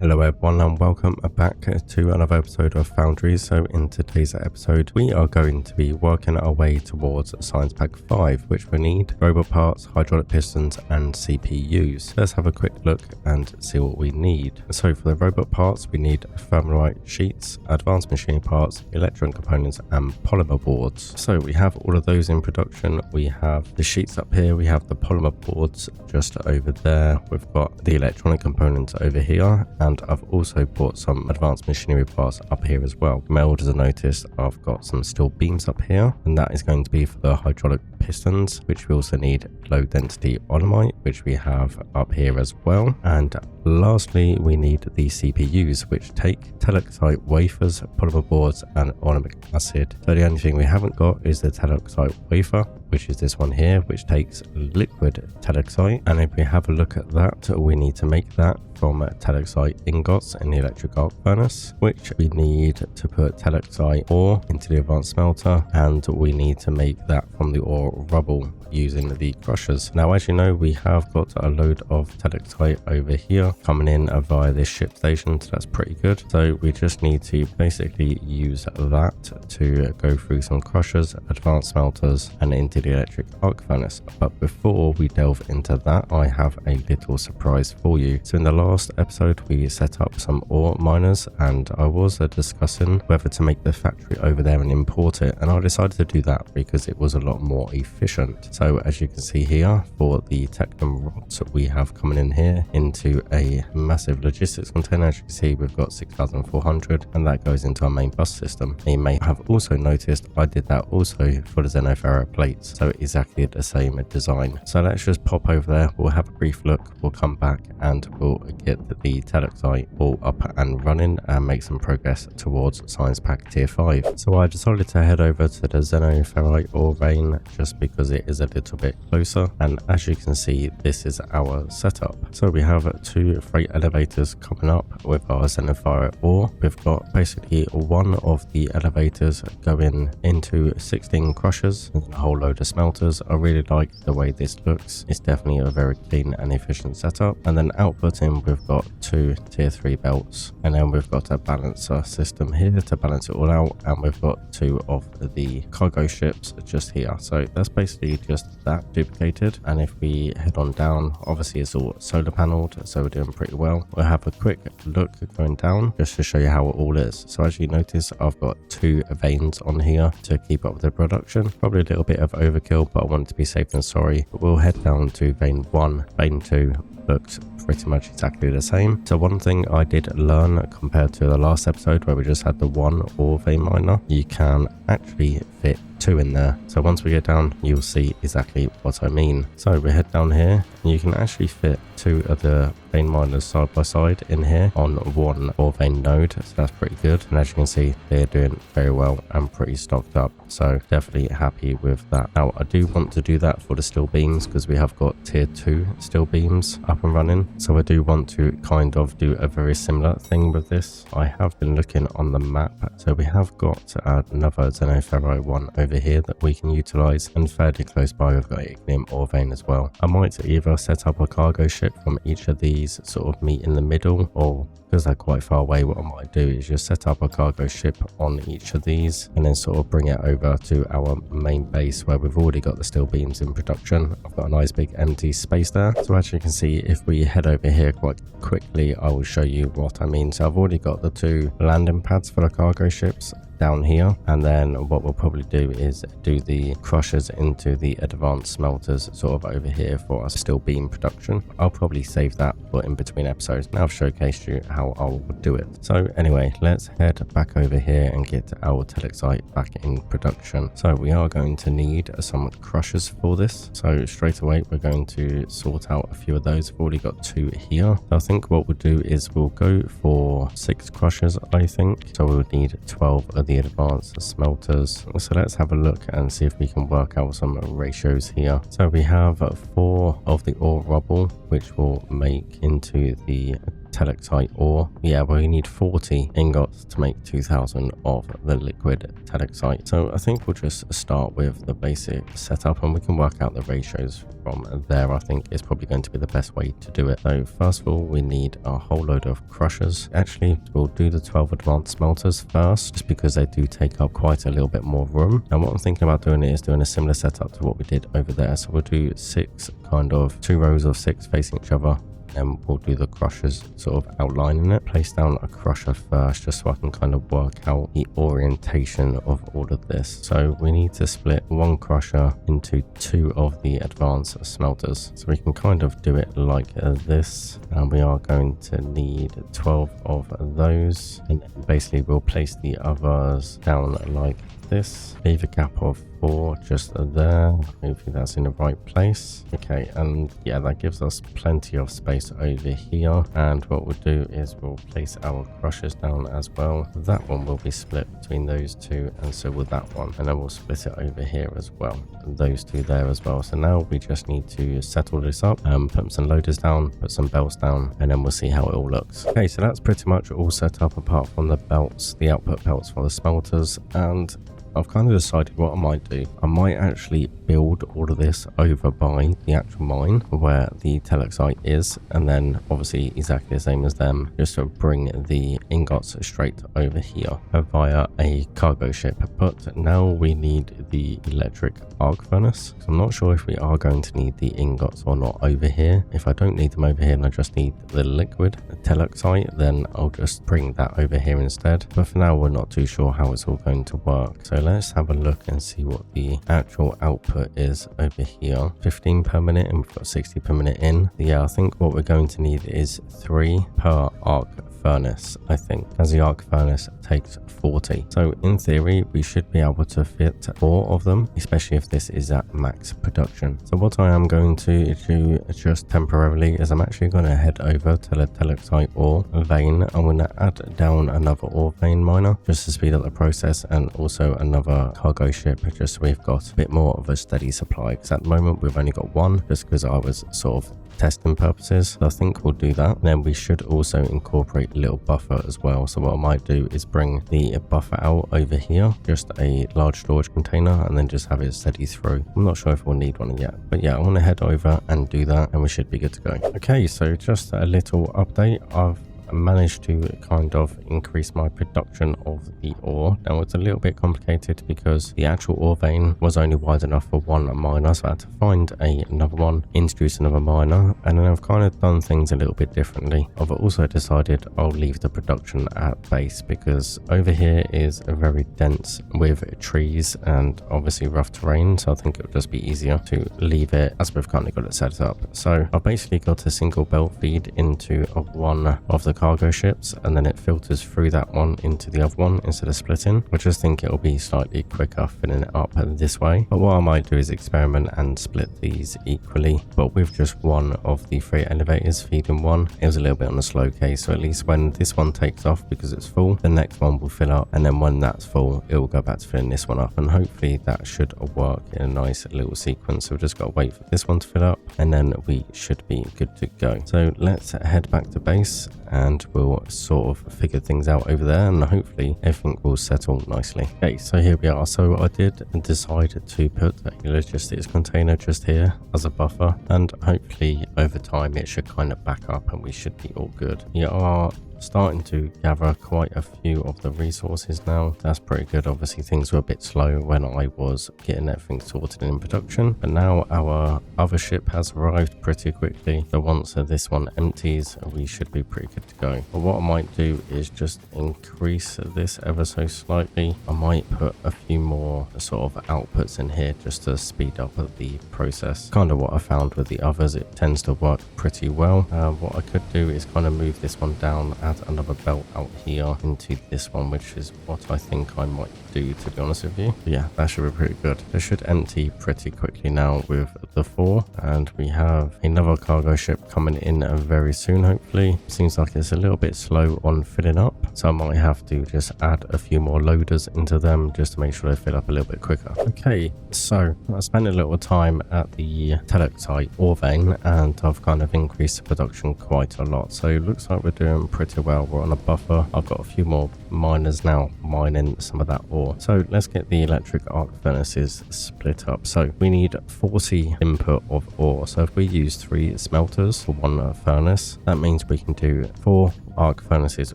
Hello everyone and welcome back to another episode of Foundry. So in today's episode we are going to be working our way towards Science Pack 5, which we need robot parts, hydraulic pistons and CPUs. Let's have a quick look and see what we need. So for the robot parts we need thermalite sheets, advanced machining parts, electronic components and polymer boards. So we have all of those in production. We have the sheets up here, we have the polymer boards just over there, we've got the electronic components over here, and I've also bought some advanced machinery parts up here as well. You may also notice I've got some steel beams up here, and that is going to be for the hydraulic pistons, which we also need low density olemite, which we have up here as well. And lastly, we need the CPUs, which take telluxite wafers, polymer boards and oleic acid. So the only thing we haven't got is the telluxite wafer, which is this one here, which takes liquid telluxite. And if we have a look at that, we need to make that from telluxite ingots in the electric arc furnace, which we need to put telluxite ore into the advanced smelter, and we need to make that from the ore rubble using the crushers. Now, as you know, we have got a load of telluxite over here coming in via this ship station, so that's pretty good. So we just need to basically use that to go through some crushers, advanced smelters and into the electric arc furnace. But before we delve into that, I have a little surprise for you. So in the last episode we set up some ore miners, and I was discussing whether to make the factory over there and import it, and I decided to do that because it was a lot more efficient. So as you can see here, for the Technum rods we have coming in here into a massive logistics container. As you can see, we've got 6,400 and that goes into our main bus system. You may have also noticed I did that also for the xenoferro plates, so exactly the same design. So let's just pop over there, we'll have a brief look, we'll come back and we'll get the telluxite all up and running and make some progress towards Science Pack Tier 5. So I decided to head over to the xenoferrite ore vein just because it is a little bit closer, and as you can see, this is our setup. So we have two freight elevators coming up with our xenoferrite ore. We've got basically one of the elevators going into 16 crushers and a whole load of smelters. I really like the way this looks. It's definitely a very clean and efficient setup. And then outputting, we've got two tier 3 belts, and then we've got a balancer system here to balance it all out, and we've got two of the cargo ships just here. So that's basically just that duplicated. And if we head on down, obviously it's all solar paneled, so we're doing pretty well. We'll have a quick look going down just to show you how it all is. So as you notice, I've got two veins on here to keep up with the production. Probably a little bit of overkill, but I want to be safe than sorry. But we'll head down to vein 1. Vein 2 looks pretty much exactly the same. So one thing I did learn compared to the last episode where we just had the one ore vein miner, you can actually fit two in there. So once we get down, you'll see exactly what I mean. So we head down here and you can actually fit two of the vein miners side by side in here on one ore vein node. So that's pretty good. And as you can see, they're doing very well and pretty stocked up. So definitely happy with that. Now I do want to do that for the steel beams because we have got tier 2 steel beams up and running. So I do want to kind of do a very similar thing with this. I have been looking on the map. So we have got another xenoferrite one over here that we can utilize, and fairly close by we've got ignium ore vein as well. I might either set up a cargo ship from each of these, sort of meet in the middle, or because they're quite far away, what I might do is just set up a cargo ship on each of these and then sort of bring it over to our main base where we've already got the steel beams in production. I've got a nice big empty space there. So as you can see, if we head over here quite quickly, I will show you what I mean. So I've already got the two landing pads for the cargo ships down here, and then what we'll probably do is do the crushers into the advanced smelters sort of over here for our steel beam production. I'll probably save that for in between episodes. Now I've showcased you how I'll do it. So anyway, let's head back over here and get our telluxite back in production. So we are going to need some crushers for this. So straight away we're going to sort out a few of those. We've already got two here. So I think what we'll do is we'll go for 6 crushers, I think. So we'll need 12 of the advanced smelters. So let's have a look and see if we can work out some ratios here. So we have 4 of the ore rubble, which will make into the Tellixite ore. Yeah, well, you need 40 ingots to make 2000 of the liquid Tellixite. So I think we'll just start with the basic setup and we can work out the ratios from there. I think is probably going to be the best way to do it. So first of all, we need a whole load of crushers. Actually, we'll do the 12 advanced smelters first, just because they do take up quite a little bit more room. And what I'm thinking about doing is doing a similar setup to what we did over there. So we'll do 6 kind of 2 rows of 6 facing each other, and we'll do the crushers sort of outlining it. Place down a crusher first, just so I can kind of work out the orientation of all of this. So we need to split 1 crusher into 2 of the advanced smelters. So we can kind of do it like this. And we are going to need 12 of those. And then basically we'll place the others down like this. Leave a gap of 4 just there. Hopefully that's in the right place. Okay, and yeah, that gives us plenty of space over here. And what we'll do is we'll place our crushers down as well. That one will be split between those 2, and so will that one. And then we'll split it over here as well. Those 2 there as well. So now we just need to settle this up and put some loaders down, put some belts down, and then we'll see how it all looks. Okay, so that's pretty much all set up apart from the belts, the output belts for the smelters. And I've kind of decided what I might do. I might actually build all of this over by the actual mine where the Tellixite is, and then obviously exactly the same as them, just to bring the ingots straight over here via a cargo ship. But now we need the electric arc furnace. So I'm not sure if we are going to need the ingots or not over here. If I don't need them over here and I just need the liquid Tellixite, then I'll just bring that over here instead. But for now, we're not too sure how it's all going to work. So let's have a look and see what the actual output is over here. 15 per minute, and we've got 60 per minute in. Yeah, I think what we're going to need is 3 per arc furnace, I think, as the arc furnace takes 40. So in theory, we should be able to fit 4 of them, especially if this is at max production. So what I am going to do just temporarily is I'm actually going to head over to the Tellixite ore vein. I'm going to add down another ore vein miner just to speed up the process, and also another cargo ship just so we've got a bit more of a steady supply, because at the moment we've only got 1 just because I was sort of testing purposes. So I think we'll do that. And then we should also incorporate a little buffer as well. So what I might do is bring the buffer out over here, just a large storage container, and then just have it steady through. I'm not sure if we'll need one yet, but yeah, I want to head over and do that, and we should be good to go. Okay, so just a little update. I've managed to kind of increase my production of the ore. Now it's a little bit complicated because the actual ore vein was only wide enough for 1 miner, so I had to find another one, introduce another miner, and then I've kind of done things a little bit differently. I've also decided I'll leave the production at base because over here is very dense with trees and obviously rough terrain, so I think it would just be easier to leave it as we've currently got it set up. So I've basically got a single belt feed into one of the cargo ships, and then it filters through that one into the other one instead of splitting. I just think it'll be slightly quicker filling it up this way. But what I might do is experiment and split these equally, but with just one of the 3 elevators feeding one. It was a little bit on the slow case, so at least when this one takes off because it's full, the next one will fill up, and then when that's full, it will go back to filling this one up, and hopefully that should work in a nice little sequence. So we've just got to wait for this one to fill up, and then we should be good to go. So let's head back to base and we'll sort of figure things out over there, and hopefully everything will settle nicely. Okay, so here we are. So I did decide to put a logistics container just here as a buffer, and hopefully over time it should kind of back up and we should be all good. We are starting to gather quite a few of the resources now. That's pretty good. Obviously things were a bit slow when I was getting everything sorted in production, but now our other ship has arrived pretty quickly. So once this one empties, we should be pretty good to go. But what I might do is just increase this ever so slightly. I might put a few more sort of outputs in here just to speed up the process. Kind of what I found with the others, it tends to work pretty well. What I could do is kind of move this one down add another belt out here into this one, which is what I think I might do, to be honest with you. But yeah, that should be pretty good. It should empty pretty quickly now with the 4, and we have another cargo ship coming in very soon, hopefully. Seems like it's a little bit slow on filling up, so I might have to just add a few more loaders into them just to make sure they fill up a little bit quicker. Okay, so I spent a little time at the Tellixite ore vein, and I've kind of increased the production quite a lot, so it looks like we're doing pretty well. We're on a buffer. I've got a few more miners now mining some of that ore. So let's get the electric arc furnaces split up. So we need 40 input of ore. So if we use 3 smelters for 1 furnace, that means we can do 4 arc furnaces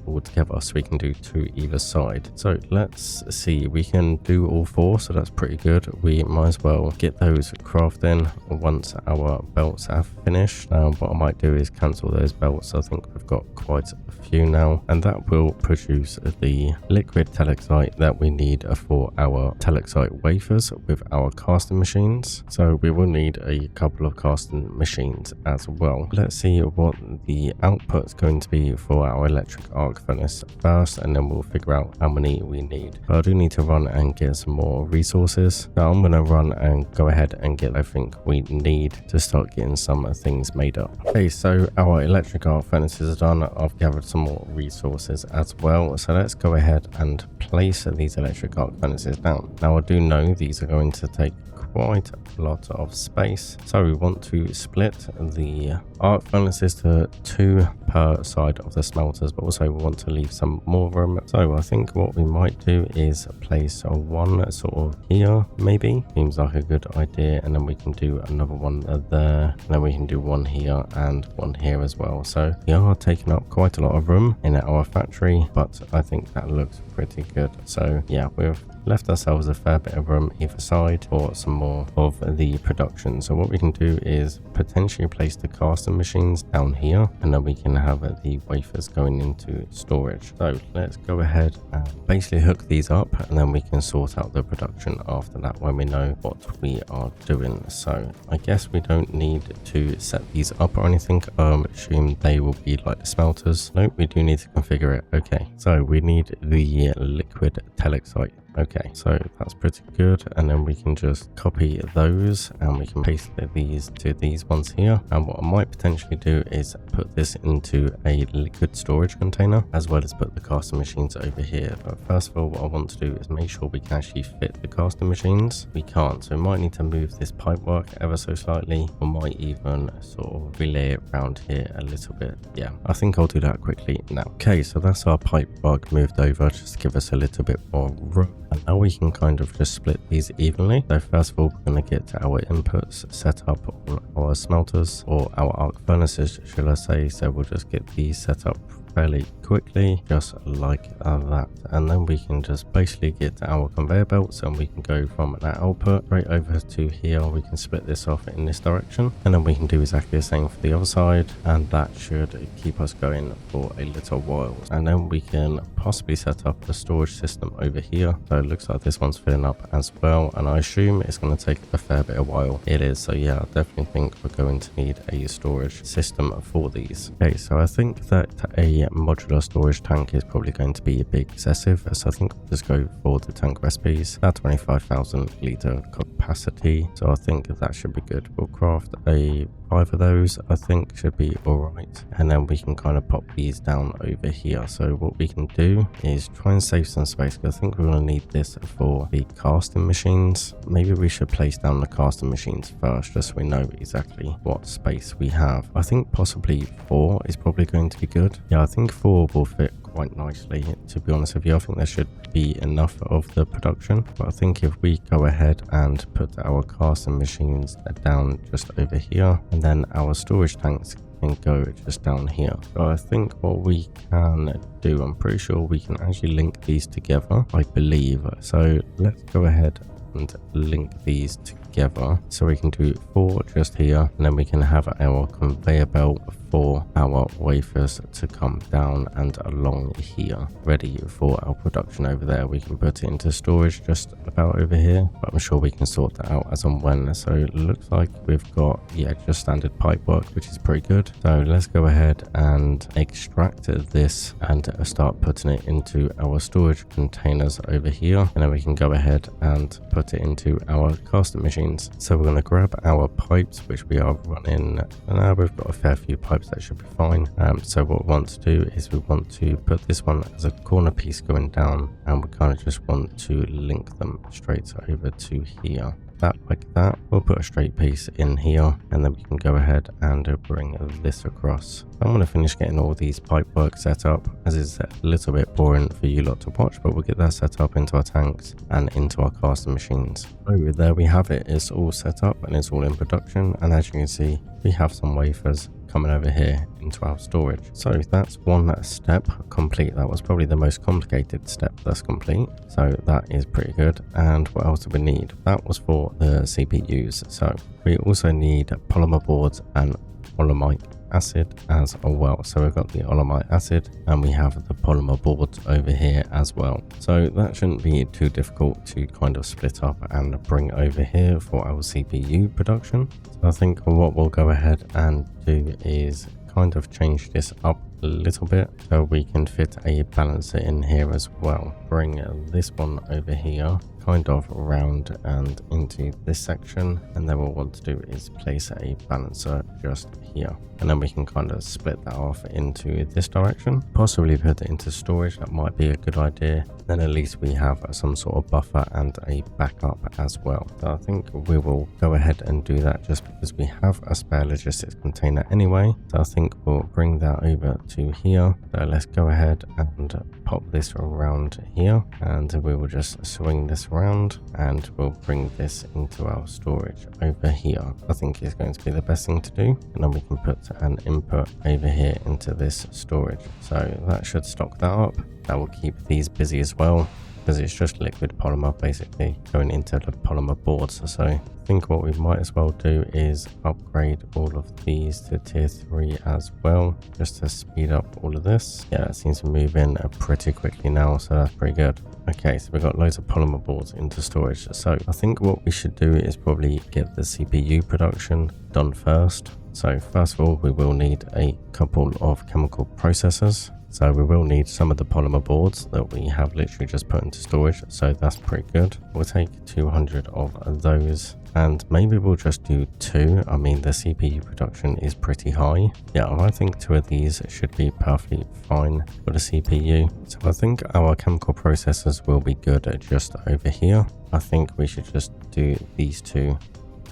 all together, so we can do 2 either side. So let's see, we can do all 4, so that's pretty good. We might as well get those crafting once our belts have finished. What I might do is cancel those belts. I think we've got quite a few now, and that will produce the liquid tellixite that we need for our tellixite wafers with our casting machines. So we will need a couple of casting machines as well. Let's see what the output's going to be for our electric arc furnace first, and then we'll figure out how many we need. But I do need to run and get some more resources, so I'm going to run and go ahead and get everything we need to start getting some things made up. Okay, so our electric arc furnaces are done. I've gathered some more resources as well, so let's go ahead and place these electric arc furnaces down. Now I do know these are going to take quite a lot of space, so we want to split the arc furnaces to 2 per side of the smelters, but also we want to leave some more room. So I think what we might do is place 1 sort of here, maybe. Seems like a good idea, and then we can do another one there, and then we can do 1 here and 1 here as well. So we are taking up quite a lot of room in our factory, but I think that looks pretty good. So yeah, we've left ourselves a fair bit of room either side for some more of the production. So what we can do is potentially place the casting machines down here, and then we can have the wafers going into storage. So let's go ahead and basically hook these up, and then we can sort out the production after that when we know what we are doing. So I guess we don't need to set these up or anything. Assume they will be like the smelters. Nope, we do need to configure it. Okay, so we need the liquid tellixite. Okay, so that's pretty good, and then we can just copy those and we can paste these to these ones here. And what I might potentially do is put this into a liquid storage container, as well as put the casting machines over here. But first of all, what I want to do is make sure we can actually fit the casting machines. We can't, so we might need to move this pipework ever so slightly, or might even sort of relay it around here a little bit. Yeah, I think I'll do that quickly now. Okay, so that's our pipework moved over, just to give us a little bit more room. And now we can kind of just split these evenly. So first of all, we're going to get our inputs set up on our smelters, or our arc furnaces, should I say. So we'll just get these set up fairly quickly, just like that, and then we can just basically get our conveyor belts, and we can go from that output right over to here. We can split this off in this direction, and then we can do exactly the same for the other side, and that should keep us going for a little while. And then we can possibly set up a storage system over here. So it looks like this one's filling up as well, and I assume it's going to take a fair bit of while. It is, so yeah, I definitely think we're going to need a storage system for these. Okay, so I think that a modular storage tank is probably going to be a bit excessive, so I think we'll just go for the tank recipes at 25,000 litre capacity. So I think that should be good. We'll craft a 5 of those, I think should be alright, and then we can kind of pop these down over here. So what we can do is try and save some space, because I think we're going to need this for the casting machines. Maybe we should place down the casting machines first, just so we know exactly what space we have. I think possibly 4 is probably going to be good. Yeah, I think 4 will fit quite nicely, to be honest with you. I think there should be enough of the production, but I think if we go ahead and put our casting machines down just over here, and then our storage tanks can go just down here. So I think what we can do, I'm pretty sure we can actually link these together, I believe. So let's go ahead and link these together. together. So we can do 4 just here, and then we can have our conveyor belt for our wafers to come down and along here, ready for our production over there. We can put it into storage just about over here, but I'm sure we can sort that out as and when. So it looks like we've got, yeah, just standard pipe work, which is pretty good. So let's go ahead and extract this and start putting it into our storage containers over here, and then we can go ahead and put it into our casting machines. So we're going to grab our pipes, which we are running now. We've got a fair few pipes, that should be fine. So what we want to do is we want to put this one as a corner piece going down, and we kind of just want to link them straight over to here. That like that. We'll put a straight piece in here, and then we can go ahead and bring this across. I'm going to finish getting all these pipe work set up, as it's a little bit boring for you lot to watch, but we'll get that set up into our tanks and into our casting machines. So there we have it. It's all set up and it's all in production, and as you can see, we have some wafers coming over here into our storage. So that's one step complete. That was probably the most complicated step that's complete. So that is pretty good. And what else do we need? That was for the CPUs. So we also need polymer boards and polymer acid as well. So we've got the olemite acid and we have the polymer boards over here as well. So that shouldn't be too difficult to kind of split up and bring over here for our CPU production. So I think what we'll go ahead and do is kind of change this up a little bit so we can fit a balancer in here as well. Bring this one over here kind of around and into this section, and then what we'll want to do is place a balancer just here, and then we can kind of split that off into this direction, possibly put it into storage. That might be a good idea. Then at least we have some sort of buffer and a backup as well. So I think we will go ahead and do that just because we have a spare logistics container anyway. So I think we'll bring that over to here. So let's go ahead and pop this around here, and we will just swing this around and we'll bring this into our storage over here. I think is going to be the best thing to do, and then we can put an input over here into this storage. So that should stock that up. That will keep these busy as well, because it's just liquid polymer basically going into the polymer boards. So I think what we might as well do is upgrade all of these to tier 3 as well, just to speed up all of this. Yeah, that seems to move in pretty quickly now, so that's pretty good. Okay, so we've got loads of polymer boards into storage. So I think what we should do is probably get the CPU production done first. So first of all, we will need a couple of chemical processors. So we will need some of the polymer boards that we have literally just put into storage. So that's pretty good. We'll take 200 of those, and maybe we'll just do 2. I mean, the CPU production is pretty high. Yeah, I think 2 of these should be perfectly fine for the CPU. So I think our chemical processors will be good just over here. I think we should just do these 2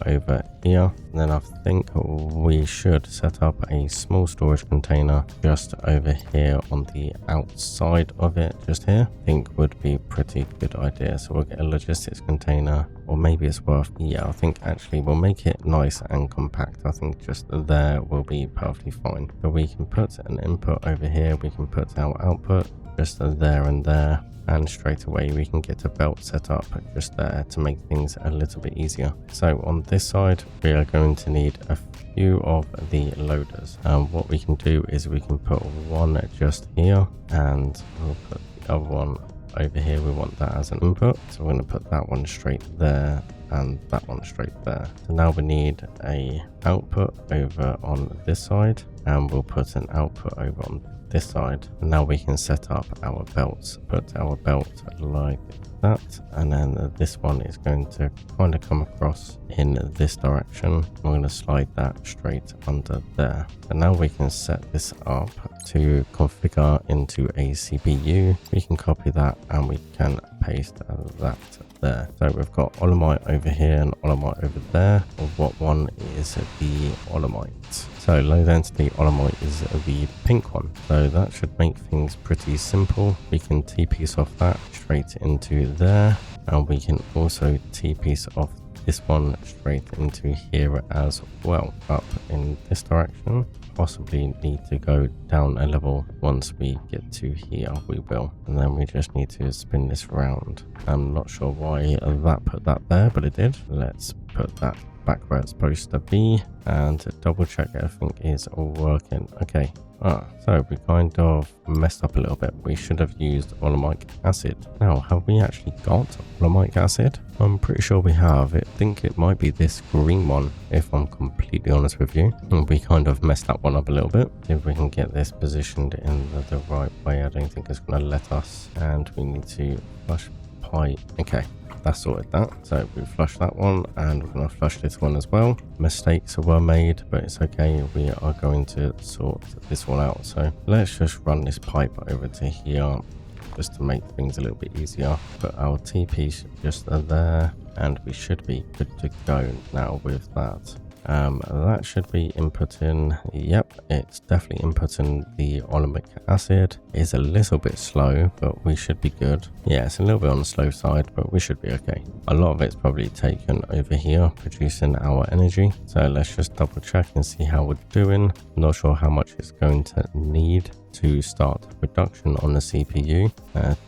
over here, and then I think we should set up a small storage container just over here on the outside of it, just here. I think would be a pretty good idea. So we'll get a logistics container, or maybe it's worth, yeah, I think actually we'll make it nice and compact. I think just there will be perfectly fine. So we can put an input over here, we can put our output just there and there, and straight away we can get a belt set up just there to make things a little bit easier. So on this side we are going to need a few of the loaders. What we can do is we can put one just here, and we'll put the other one over here. We want that as an input, so we're going to put that one straight there and that one straight there. So now we need a output over on this side, and we'll put an output over on this side. And now we can set up our belts. Put our belt like that, and then this one is going to kind of come across in this direction. We're going to slide that straight under there, and now we can set this up to configure into a CPU. We can copy that and we can paste that there. So we've got olemite over here and olemite over there. Or what one is the olemite? So low density olemite is the pink one. So that should make things pretty simple. We can T-piece off that straight into there, and we can also T-piece off this one straight into here as well, up in this direction. Possibly need to go down a level. Once we get to here we will, and then we just need to spin this around. I'm not sure why that put that there, but it did. Let's put that back where it's supposed to be and double check everything is all working. Okay. So we kind of messed up a little bit. We should have used oleic acid. Now, have we actually got oleic acid? I'm pretty sure we have. I think it might be this green one, if I'm completely honest with you. We kind of messed that one up a little bit. If we can get this positioned in the right way, I don't think it's going to let us. And we need to flush pipe. Okay. That's sorted that. So we flushed that one and we're going to flush this one as well. Mistakes were made, but it's okay. We are going to sort this one out. So let's just run this pipe over to here just to make things a little bit easier. Put our TP just there and we should be good to go now with that. That should be inputting. Yep, it's definitely inputting the oleic acid. It's a little bit slow, but we should be good. Yeah, it's a little bit on the slow side, but we should be okay. A lot of it's probably taken over here producing our energy, so let's just double check and see how we're doing. Not sure how much it's going to need to start production on the CPU.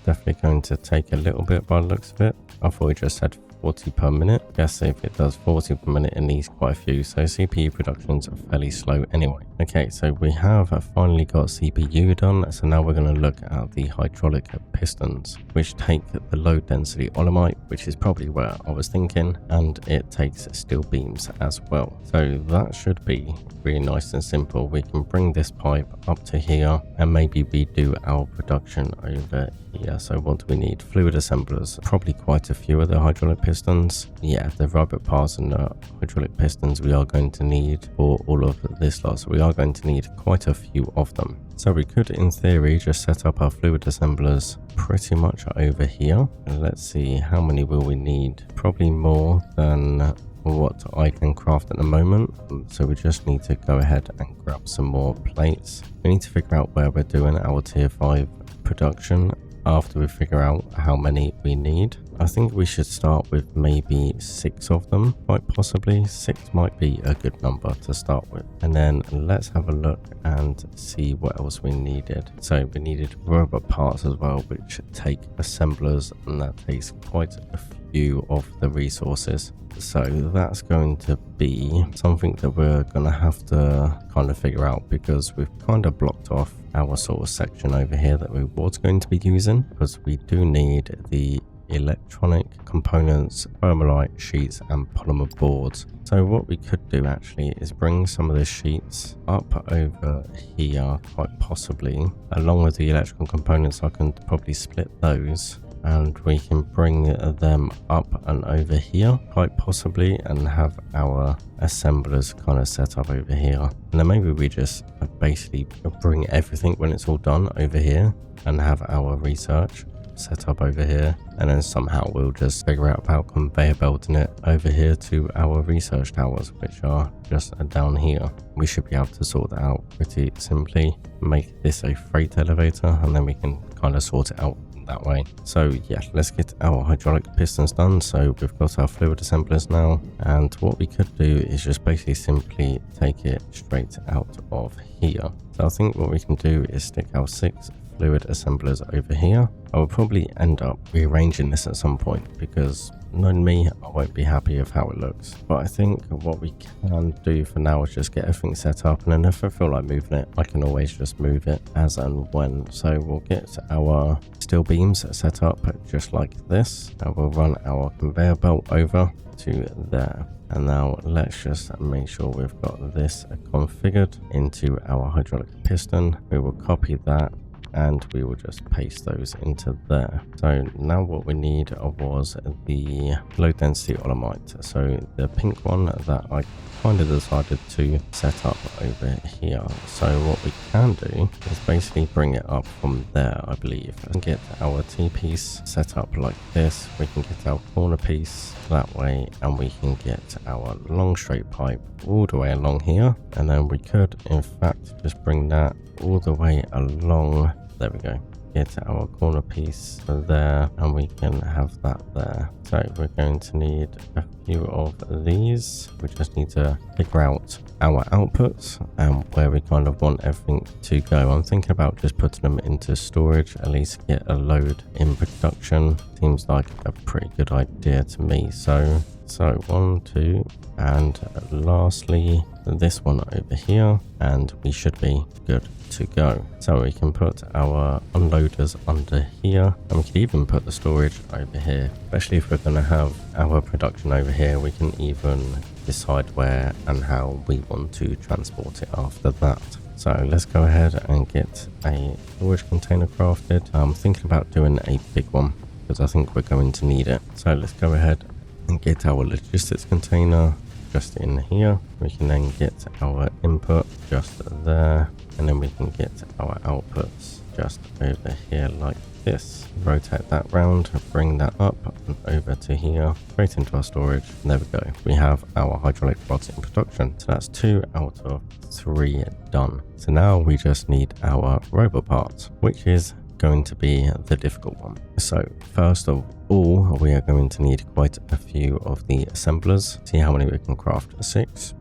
Definitely going to take a little bit by the looks of it. I thought we just said 40 per minute. Guess if it does 40 per minute, it needs quite a few. So CPU production's fairly slow anyway. Okay, so we have finally got CPU done. So now we're going to look at the hydraulic pistons, which take the low density olemite, which is probably where I was thinking, and it takes steel beams as well. So that should be really nice and simple. We can bring this pipe up to here and maybe we do our production over here. So what do we need? Fluid assemblers, probably quite a few of the hydraulic pistons. Yeah, the rubber parts and the hydraulic pistons we are going to need for all of this lot. So we are going to need quite a few of them. So we could, in theory, just set up our fluid assemblers pretty much over here. And let's see, how many will we need? Probably more than what I can craft at the moment. So we just need to go ahead and grab some more plates. We need to figure out where we're doing our tier 5 production after we figure out how many we need. I think we should start with maybe 6 of them, quite possibly. 6 might be a good number to start with. And then let's have a look and see what else we needed. So we needed robot parts as well, which take assemblers, and that takes quite a few of the resources. So that's going to be something that we're going to have to kind of figure out, because we've kind of blocked off our sort of section over here that we was going to be using, because we do need the electronic components, thermalite sheets and polymer boards. So what we could do actually is bring some of the sheets up over here, quite possibly, along with the electrical components. I can probably split those and we can bring them up and over here, quite possibly, and have our assemblers kind of set up over here. And then maybe we just basically bring everything when it's all done over here and have our research set up over here, and then somehow we'll just figure out about conveyor belting it over here to our research towers, which are just down here. We should be able to sort that out pretty simply, make this a freight elevator, and then we can kind of sort it out that way. So yeah, let's get our hydraulic pistons done. So we've got our fluid assemblers now, and what we could do is just basically simply take it straight out of here. So I think what we can do is stick our 6 fluid assemblers over here. I will probably end up rearranging this at some point, because knowing me, I won't be happy with how it looks. But I think what we can do for now is just get everything set up, and then if I feel like moving it, I can always just move it as and when. So we'll get our steel beams set up just like this, and we'll run our conveyor belt over to there. And now let's just make sure we've got this configured into our hydraulic piston. We will copy that and we will just paste those into there. So now what we need was the low density olemite. So the pink one that I kind of decided to set up over here. So what we can do is basically bring it up from there, I believe, and get our T-piece set up like this. We can get our corner piece that way, and we can get our long straight pipe all the way along here. And then we could in fact just bring that all the way along. There we go. get our corner piece there, and we can have that there. So we're going to need a few of these. We just need to figure out our outputs and where we kind of want everything to go. I'm thinking about just putting them into storage, at least get a load in production. Seems like a pretty good idea to me. So 1, 2, and lastly this one over here, and we should be good to go. So we can put our unloaders under here, and we can even put the storage over here. Especially if we're going to have our production over here, we can even decide where and how we want to transport it after that. So let's go ahead and get a storage container crafted. I'm thinking about doing a big one because I think we're going to need it. So let's go ahead and get our logistics container just in here. We can then get our input just there, and then we can get our outputs just over here like this. Rotate that round, bring that up and over to here, straight into our storage. And there we go. We have our hydraulic rods in production. So that's 2 out of 3 done. So now we just need our robot parts, which is going to be the difficult one. So first of all, we are going to need quite a few of the assemblers. See how many we can craft. 6.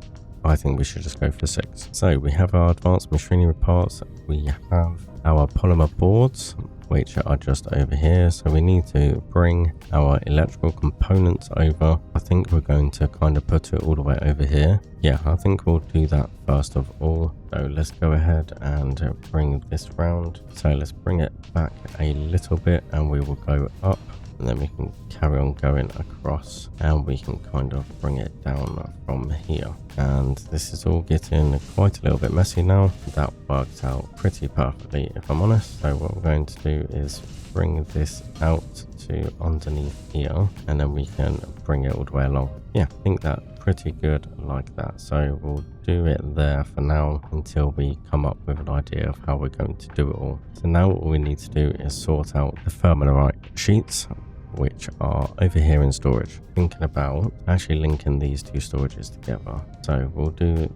I think we should just go for 6. So we have our advanced machinery parts. We have our polymer boards, which are just over here. So we need to bring our electrical components over. I think we're going to kind of put it all the way over here. Yeah, I think we'll do that first of all. So let's go ahead and bring this round. So let's bring it back a little bit, and we will go up, and then we can carry on going across, and we can kind of bring it down from here. And this is all getting quite a little bit messy now. That worked out pretty perfectly, if I'm honest. So what we're going to do is bring this out to underneath here, and then we can bring it all the way along. Yeah, I think that's pretty good like that. So we'll do it there for now until we come up with an idea of how we're going to do it all. So now what we need to do is sort out the thermalite sheets, which are over here in storage. Thinking about actually linking these 2 storages together. So we'll do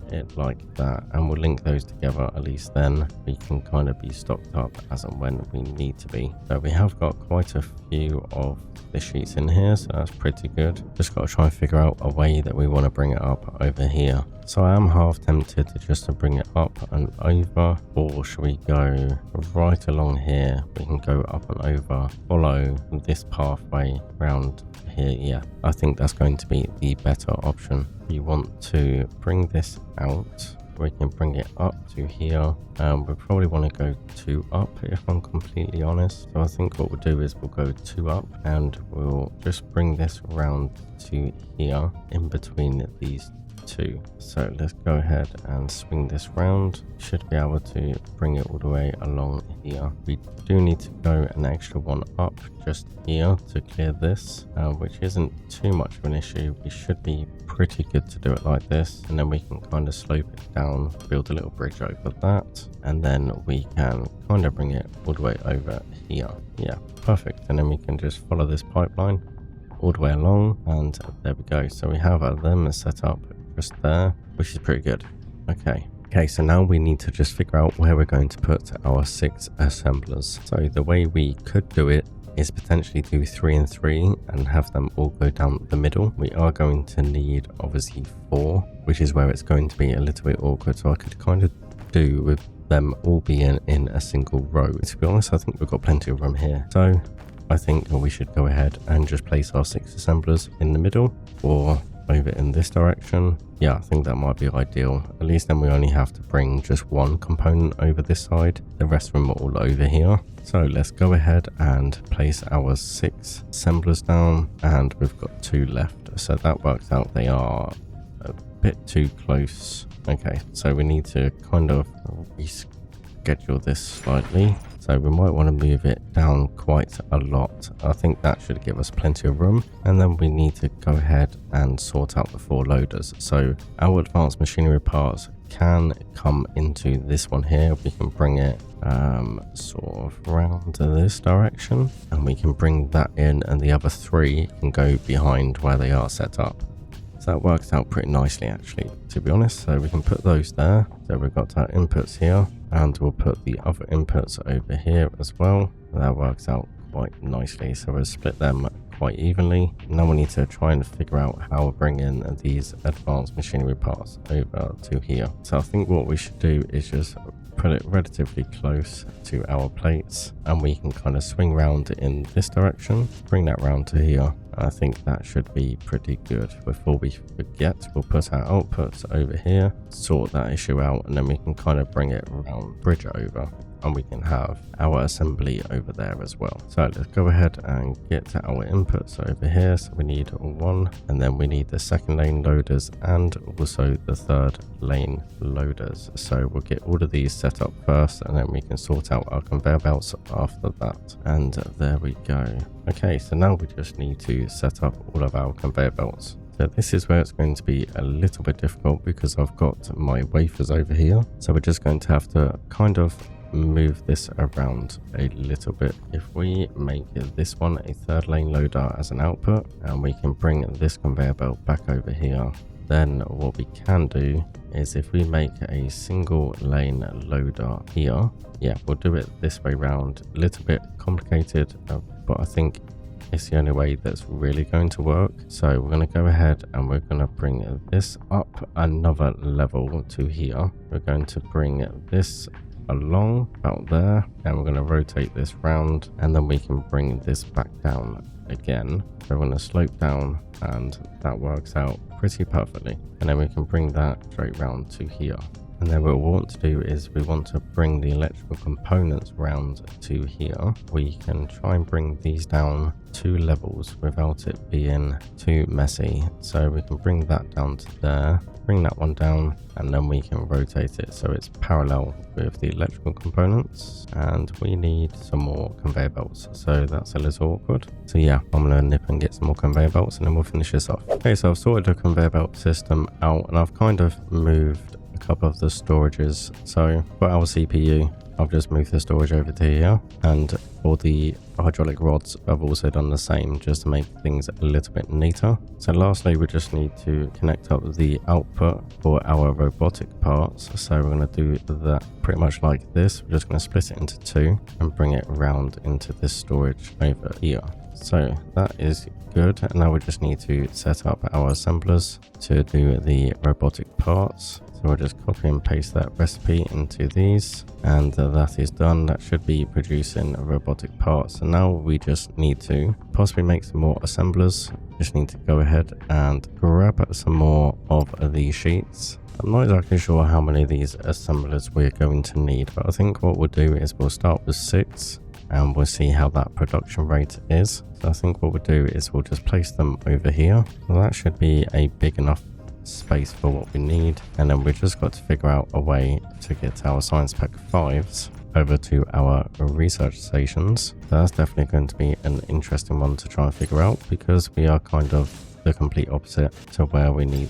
it like that, and we'll link those together. At least then we can kind of be stocked up as and when we need to be. So we have got quite a few of the sheets in here, so that's pretty good. Just got to try and figure out a way that we want to bring it up over here. So I am half tempted to just to bring it up and over, or should we go right along here? We can go up and over, follow this pathway around here. Yeah, I think that's going to be the better option. We want to bring this out. We can bring it up to here. We probably want to go 2 up, if I'm completely honest. So I think what we'll do is we'll go 2 up, and we'll just bring this around to here in between these 2. So let's go ahead and swing this round. Should be able to bring it all the way along here. We do need to go an extra 1 up just here to clear this, which isn't too much of an issue. We should be pretty good to do it like this, and then we can kind of slope it down, build a little bridge over that, and then we can kind of bring it all the way over here. Yeah, perfect. And then we can just follow this pipeline all the way along, and there we go. So we have them set up just there, which is pretty good. Okay, so now we need to just figure out where we're going to put our 6 assemblers. So the way we could do it is potentially do 3 and 3 and have them all go down the middle. We are going to need obviously 4, which is where it's going to be a little bit awkward. So I could kind of do with them all being in a single row. To be honest, I think we've got plenty of room here. So I think we should go ahead and just place our 6 assemblers in the middle, or over in this direction. Yeah, I think that might be ideal. At least then we only have to bring just 1 component over this side. The rest of them are all over here. So let's go ahead and place our 6 assemblers down, and we've got 2 left. So that works out. They are a bit too close. Okay, so we need to kind of reschedule this slightly. So we might want to move it down quite a lot. I think that should give us plenty of room. And then we need to go ahead and sort out the 4 loaders. So our advanced machinery parts can come into this one here. We can bring it sort of around to this direction, and we can bring that in, and the other 3 can go behind where they are set up. So So that works out pretty nicely actually, to be honest. So we can put those there. So we've got our inputs here, and we'll put the other inputs over here as well. That works out quite nicely. So we'll split them quite evenly. Now we need to try and figure out how to bring in these advanced machinery parts over to here. So I think what we should do is just put it relatively close to our plates, and we can kind of swing round in this direction, bring that round to here. I think that should be pretty good. Before we forget, we'll put our outputs over here, sort that issue out, and then we can kind of bring it around, bridge it over, and we can have our assembly over there as well. So let's go ahead and get to our inputs over here. So we need one, and then we need the second lane loaders and also the third lane loaders. So we'll get all of these set up first, and then we can sort out our conveyor belts after that. And there we go. Okay, so now we just need to set up all of our conveyor belts. So this is where it's going to be a little bit difficult because I've got my wafers over here. So we're just going to have to kind of move this around a little bit. If we make this one a third lane loader as an output, and we can bring this conveyor belt back over here, then what we can do is if we make a single lane loader here, yeah, we'll do it this way round. A little bit complicated, but I think it's the only way that's really going to work. So we're going to go ahead and we're going to bring this up another level to here. We're going to bring this along about there, and we're going to rotate this round, and then we can bring this back down again. So we're going to slope down, and that works out pretty perfectly. And then we can bring that straight round to here. And then what we want to do is we want to bring the electrical components round to here. We can try and bring these down 2 levels without it being too messy. So we can bring that down to there, bring that one down, and then we can rotate it so it's parallel with the electrical components. And we need some more conveyor belts, so that's a little awkward. So yeah, I'm gonna nip and get some more conveyor belts, and then we'll finish this off. Okay, so I've sorted the conveyor belt system out, and I've kind of moved a couple of the storages. So for our CPU, I've just moved the storage over to here, and for the hydraulic rods I've also done the same, just to make things a little bit neater. So lastly, we just need to connect up the output for our robotic parts. So we're going to do that pretty much like this. We're just going to split it into 2 and bring it around into this storage over here. So that is good. And now we just need to set up our assemblers to do the robotic parts. So we'll just copy and paste that recipe into these, and that is done. That should be producing robotic parts. And now we just need to possibly make some more assemblers. Just need to go ahead and grab some more of these sheets. I'm not exactly sure how many of these assemblers we're going to need, but I think what we'll do is we'll start with 6 and we'll see how that production rate is. So I think what we'll do is we'll just place them over here. Well, that should be a big enough space for what we need, and then we've just got to figure out a way to get our Science Pack 5s over to our research stations. So that's definitely going to be an interesting one to try and figure out, because we are kind of the complete opposite to where we need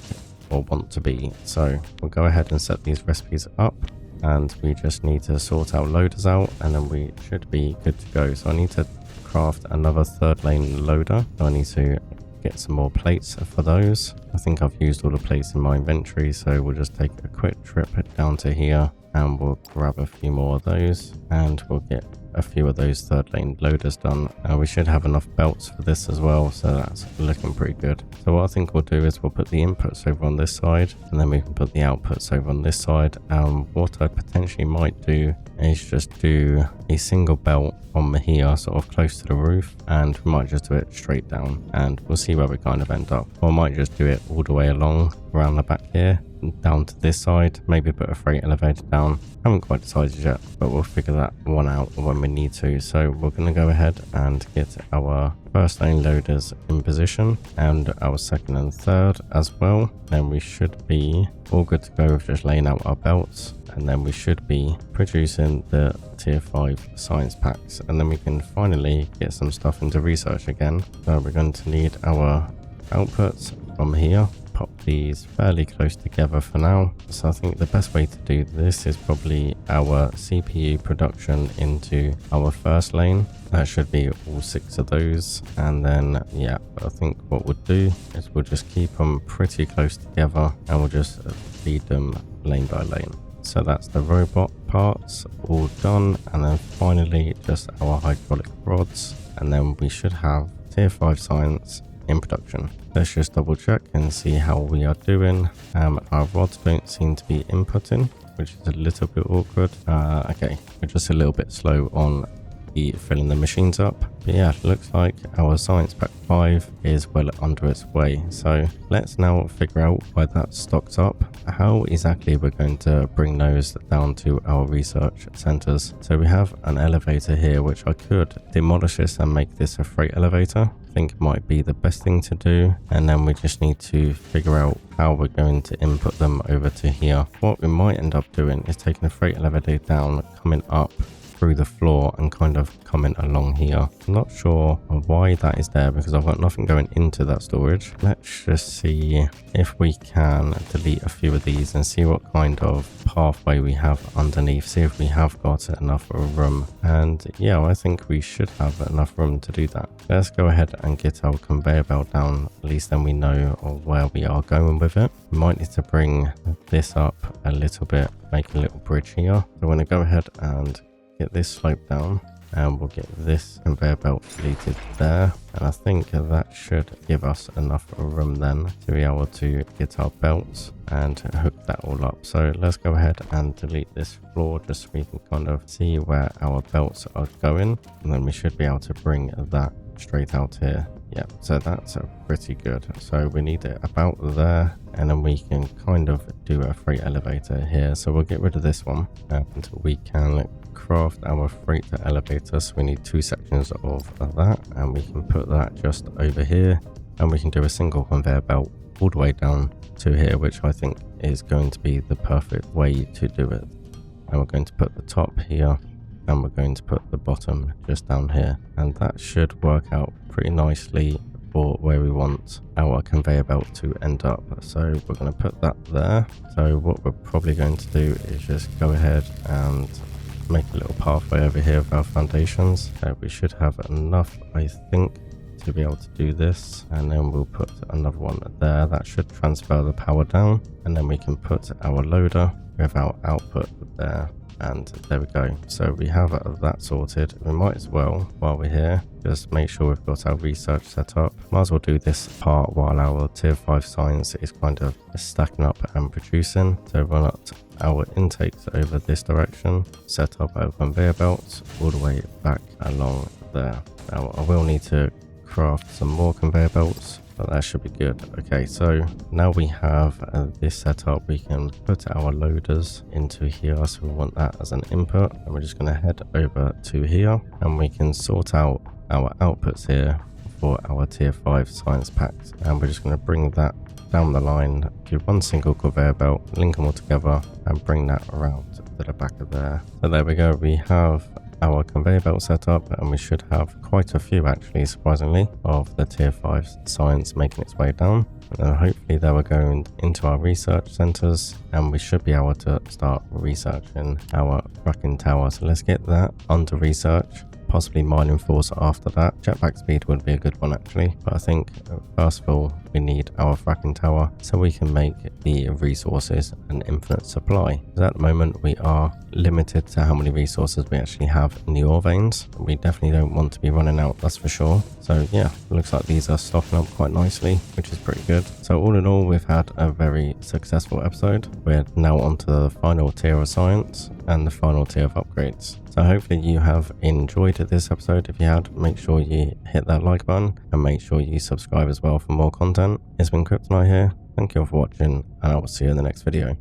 or want to be. So we'll go ahead and set these recipes up, and we just need to sort our loaders out, and then we should be good to go. So I need to craft another third lane loader. So I need to get some more plates for those. I think I've used all the plates in my inventory, so we'll just take a quick trip down to here and we'll grab a few more of those, and we'll get a few of those third lane loaders done. We should have enough belts for this as well, so that's looking pretty good. So what I think we'll do is we'll put the inputs over on this side, and then we can put the outputs over on this side. What I potentially might do is just do a single belt on here, sort of close to the roof, and we might just do it straight down, and we'll see where we kind of end up. Or I might just do it all the way along around the back here, down to this side, maybe put a freight elevator down. Haven't quite decided yet, but we'll figure that one out when we need to. So we're going to go ahead and get our first lane loaders in position, and our second and third as well. Then we should be all good to go with just laying out our belts, and then we should be producing the tier 5 science packs, and then we can finally get some stuff into research again. So we're going to need our outputs from here, pop these fairly close together for now. So I think the best way to do this is probably our CPU production into our first lane. That should be all 6 of those. And then, yeah, I think what we'll do is we'll just keep them pretty close together and we'll just feed them lane by lane. So that's the robot parts all done. And then finally, just our hydraulic rods. And then we should have tier 5 science in production. Let's just double check and see how we are doing. Our rods don't seem to be inputting, which is a little bit awkward. Okay, we're just a little bit slow on filling the machines up. But yeah, it looks like our Science Pack 5 is well under its way. So let's now figure out why that stocks up, how exactly we're going to bring those down to our research centers. So we have an elevator here, which I could demolish this and make this a freight elevator. I think it might be the best thing to do. And then we just need to figure out how we're going to input them over to here. What we might end up doing is taking the freight elevator down, coming up through the floor and kind of coming along here. I'm not sure why that is there because I've got nothing going into that storage. Let's just see if we can delete a few of these and see what kind of pathway we have underneath, see if we have got enough room. And yeah, I think we should have enough room to do that. Let's go ahead and get our conveyor belt down, at least then we know where we are going with it. We might need to bring this up a little bit, make a little bridge here. So I'm going to go ahead and get this slope down and we'll get this conveyor belt deleted there, and I think that should give us enough room then to be able to get our belts and hook that all up. So let's go ahead and delete this floor just so we can kind of see where our belts are going, and then we should be able to bring that straight out here. Yeah, so that's pretty good. So we need it about there, and then we can kind of do a freight elevator here. So we'll get rid of this one and we can craft our freight elevator. So we need 2 sections of that, and we can put that just over here, and we can do a single conveyor belt all the way down to here, which I think is going to be the perfect way to do it. And we're going to put the top here, and we're going to put the bottom just down here, and that should work out pretty nicely for where we want our conveyor belt to end up. So we're going to put that there. So what we're probably going to do is just go ahead and make a little pathway over here with our foundations. We should have enough, I think, to be able to do this, and then we'll put another one there. That should transfer the power down, and then we can put our loader with our output there, and there we go. So we have that sorted. We might as well, while we're here, just make sure we've got our research set up. Might as well do this part while our tier 5 science is kind of stacking up and producing. So run up our intakes over this direction, set up our conveyor belts all the way back along there. Now I will need to craft some more conveyor belts, but that should be good. Okay, so now we have this set up, we can put our loaders into here. So we want that as an input, and we're just going to head over to here, and we can sort out our outputs here for our tier 5 science packs, and we're just going to bring that down the line to one single conveyor belt, link them all together and bring that around to the back of there. So there we go, we have our conveyor belt set up, and we should have quite a few actually, surprisingly, of the tier 5 science making its way down. And then hopefully they were going into our research centers, and we should be able to start researching our fracking tower. So let's get that under research, possibly mining force after that. Jetpack speed would be a good one actually, but I think first of all we need our fracking tower so we can make the resources an infinite supply. Because at the moment we are limited to how many resources we actually have in the ore veins. We definitely don't want to be running out, that's for sure. So yeah, it looks like these are stocking up quite nicely, which is pretty good. So all in all, we've had a very successful episode. We're now on to the final tier of science and the final tier of upgrades. So hopefully you have enjoyed this episode. If you had, make sure you hit that like button and make sure you subscribe as well for more content. It's been Kryptonite here. Thank you all for watching, and I will see you in the next video.